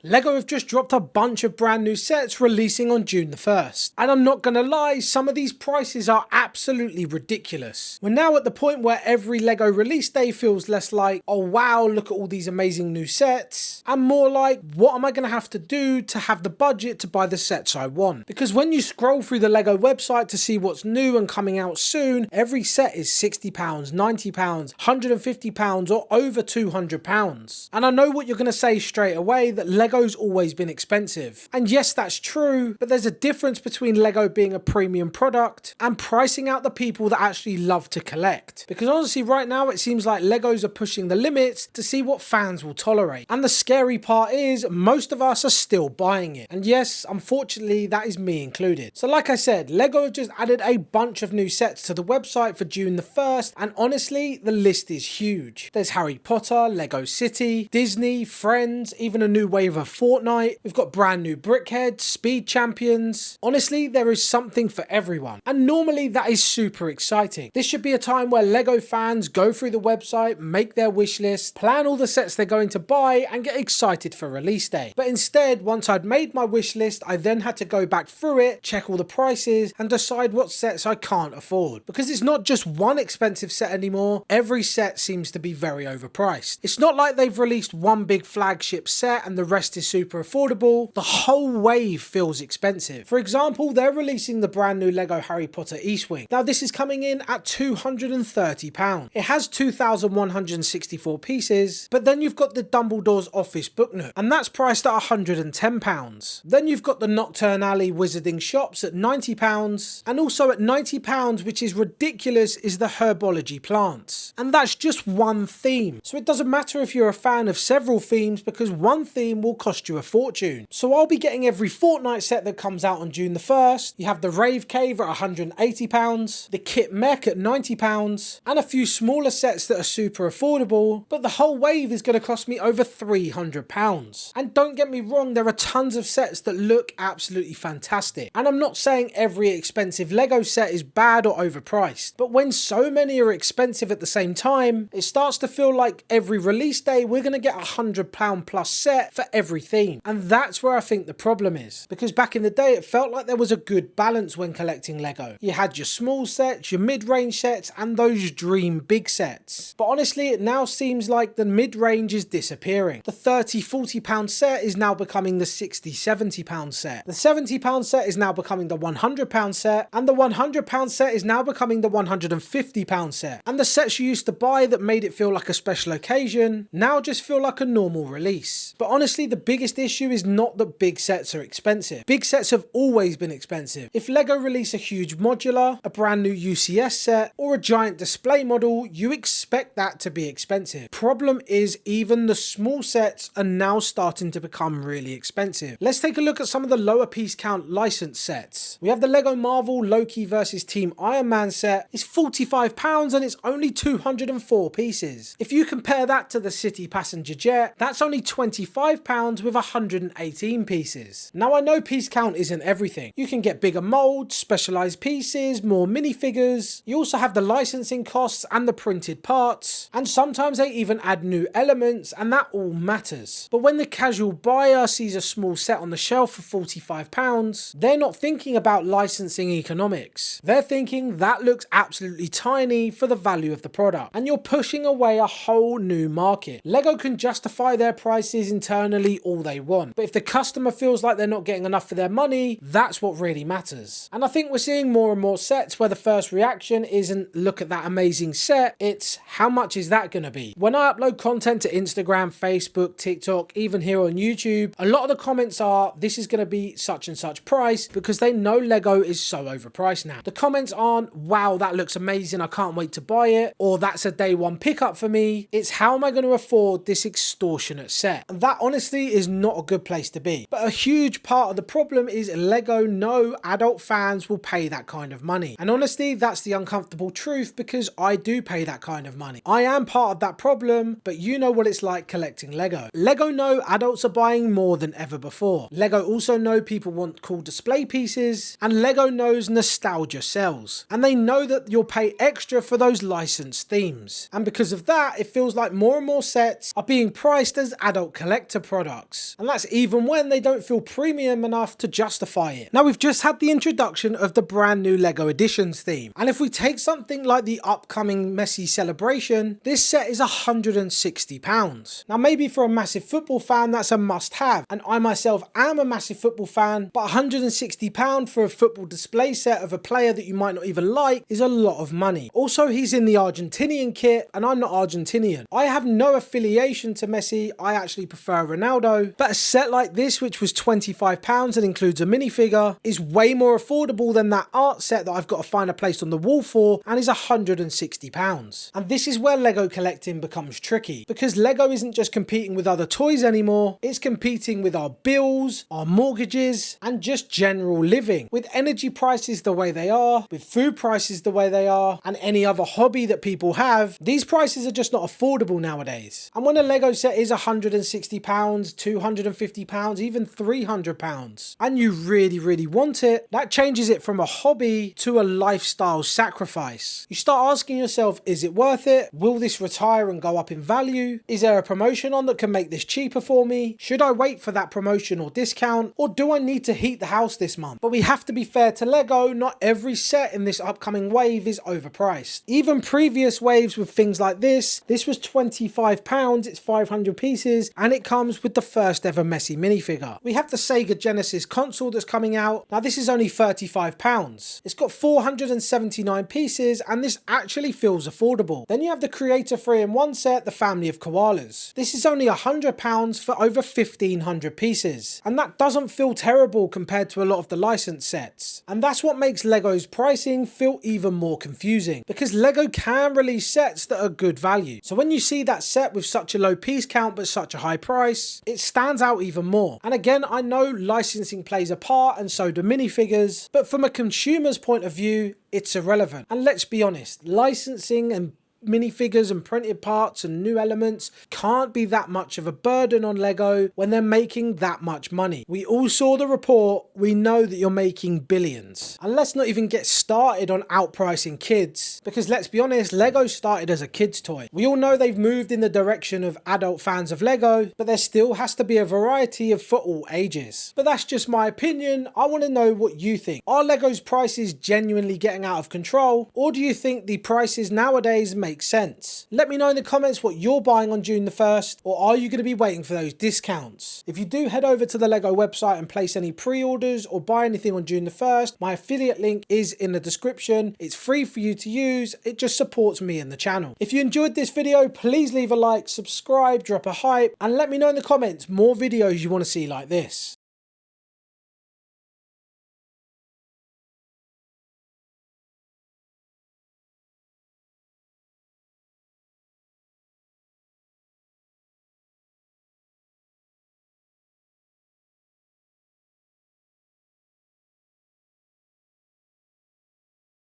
LEGO have just dropped a bunch of brand new sets releasing on June the 1st. And I'm not gonna lie, some of these prices are absolutely ridiculous. We're now at the point where every LEGO release day feels less like, oh wow, look at all these amazing new sets, and more like, what am I gonna have to do to have the budget to buy the sets I want? Because when you scroll through the LEGO website to see what's new and coming out soon, every set is £60, £90, £150 or over £200. And I know what you're gonna say straight away, that LEGO's always been expensive. And yes, that's true, but there's a difference between LEGO being a premium product and pricing out the people that actually love to collect. Because honestly, right now it seems like LEGOs are pushing the limits to see what fans will tolerate. And the scary part is, most of us are still buying it. And yes, unfortunately, that is me included. So like I said, LEGO have just added a bunch of new sets to the website for June the 1st, and honestly, the list is huge. There's Harry Potter, LEGO City, Disney, Friends, even a new wave of Fortnite. We've got brand new Brickheads, Speed Champions. Honestly, there is something for everyone. And normally that is super exciting. This should be a time where LEGO fans go through the website, make their wish list, plan all the sets they're going to buy, and get excited for release day. But instead, once I'd made my wish list, I then had to go back through it, check all the prices, and decide what sets I can't afford. Because it's not just one expensive set anymore, every set seems to be very overpriced. It's not like they've released one big flagship set and the rest is super affordable. The whole wave feels expensive. For example, they're releasing the brand new LEGO Harry Potter East Wing. Now this is coming in at £230. It has 2,164 pieces, but then you've got the Dumbledore's Office Book Nook, and that's priced at £110. Then you've got the Nocturne Alley Wizarding Shops at £90, and also at £90, which is ridiculous, is the Herbology Plants. And that's just one theme. So it doesn't matter if you're a fan of several themes, because one theme will cost you a fortune. So I'll be getting every Fortnite set that comes out on June the 1st. You have the Rave Cave at £180, the Kit Mech at £90, and a few smaller sets that are super affordable, but the whole wave is going to cost me over £300. And don't get me wrong, there are tons of sets that look absolutely fantastic. And I'm not saying every expensive LEGO set is bad or overpriced, but when so many are expensive at the same time, it starts to feel like every release day we're going to get £100 plus set for every theme. And that's where I think the problem is, because back in the day it felt like there was a good balance when collecting LEGO. You had your small sets, your mid-range sets, and those dream big sets. But honestly, it now seems like the mid-range is disappearing. The £30–40 set is now becoming the £60–70 set. The £70 set is now becoming the £100 set, and the £100 set is now becoming the £150 set. And the sets you used to buy that made it feel like a special occasion now just feel like a normal release. But honestly, the biggest issue is not that big sets are expensive. Big sets have always been expensive. If LEGO release a huge modular, a brand new UCS set, or a giant display model, you expect that to be expensive. Problem is, even the small sets are now starting to become really expensive. Let's take a look at some of the lower piece count licensed sets. We have the LEGO Marvel Loki vs Team Iron Man set. It's £45 and it's only 204 pieces. If you compare that to the City Passenger Jet, that's only £25 with 118 pieces. Now I know piece count isn't everything. You can get bigger molds, specialized pieces, more minifigures. You also have the licensing costs and the printed parts, and sometimes they even add new elements, and that all matters. But when the casual buyer sees a small set on the shelf for £45, they're not thinking about licensing economics. They're thinking that looks absolutely tiny for the value of the product, and you're pushing away a whole new market. LEGO can justify their prices internally all they want, but if the customer feels like they're not getting enough for their money, that's what really matters. And I think we're seeing more and more sets where the first reaction isn't look at that amazing set, it's how much is that going to be? When I upload content to Instagram, Facebook, TikTok, even here on YouTube, a lot of the comments are, this is going to be such and such price, because they know LEGO is so overpriced now. The comments aren't, wow, that looks amazing, I can't wait to buy it, or that's a day one pickup for me. It's, how am I going to afford this extortionate set? And that honestly is not a good place to be. But a huge part of the problem is LEGO know adult fans will pay that kind of money. And honestly, that's the uncomfortable truth, because I do pay that kind of money. I am part of that problem, but you know what it's like collecting LEGO. LEGO know adults are buying more than ever before. LEGO also know people want cool display pieces, and LEGO knows nostalgia sells. And they know that you'll pay extra for those licensed themes. And because of that, it feels like more and more sets are being priced as adult collector products. products. And that's even when they don't feel premium enough to justify it. Now we've just had the introduction of the brand new LEGO Editions theme. And if we take something like the upcoming Messi celebration, this set is £160. Now maybe for a massive football fan that's a must have, and I myself am a massive football fan, but £160 for a football display set of a player that you might not even like is a lot of money. Also, he's in the Argentinian kit, and I'm not Argentinian. I have no affiliation to Messi, I actually prefer Ronaldo, but a set like this, which was £25 and includes a minifigure, is way more affordable than that art set that I've got to find a place on the wall for, and is £160. And this is where LEGO collecting becomes tricky, because LEGO isn't just competing with other toys anymore, it's competing with our bills, our mortgages, and just general living. With energy prices the way they are, with food prices the way they are, and any other hobby that people have, these prices are just not affordable nowadays. And when a LEGO set is £160, £250, even £300, and you really want it, that changes it from a hobby to a lifestyle sacrifice. You start asking yourself, is it worth it? Will this retire and go up in value? Is there a promotion on that can make this cheaper for me? Should I wait for that promotion or discount? Or do I need to heat the house this month? But we have to be fair to LEGO, not every set in this upcoming wave is overpriced. Even previous waves with things like this was £25, it's 500 pieces, and it comes with the first ever Messi minifigure. We have the Sega Genesis console that's coming out. Now this is only £35. It's got 479 pieces, and this actually feels affordable. Then you have the Creator 3-in-1 set, the Family of Koalas. This is only £100 for over 1500 pieces, and that doesn't feel terrible compared to a lot of the licensed sets. And that's what makes LEGO's pricing feel even more confusing, because LEGO can release sets that are good value. So when you see that set with such a low piece count but such a high price, it stands out even more. And again, I know licensing plays a part, and so do minifigures, but from a consumer's point of view, it's irrelevant. And let's be honest, licensing and minifigures and printed parts and new elements can't be that much of a burden on LEGO when they're making that much money. We all saw the report, we know that you're making billions. And let's not even get started on outpricing kids, because let's be honest, LEGO started as a kid's toy. We all know they've moved in the direction of adult fans of LEGO, but there still has to be a variety of for all ages. But that's just my opinion. I want to know what you think. Are LEGO's prices genuinely getting out of control, or do you think the prices nowadays make sense? Let me know in the comments what you're buying on June the 1st, or are you going to be waiting for those discounts? If you do head over to the LEGO website and place any pre-orders or buy anything on June the 1st, my affiliate link is in the description. It's free for you to use, it just supports me and the channel. If you enjoyed this video, please leave a like, subscribe, drop a hype, and let me know in the comments more videos you want to see like this.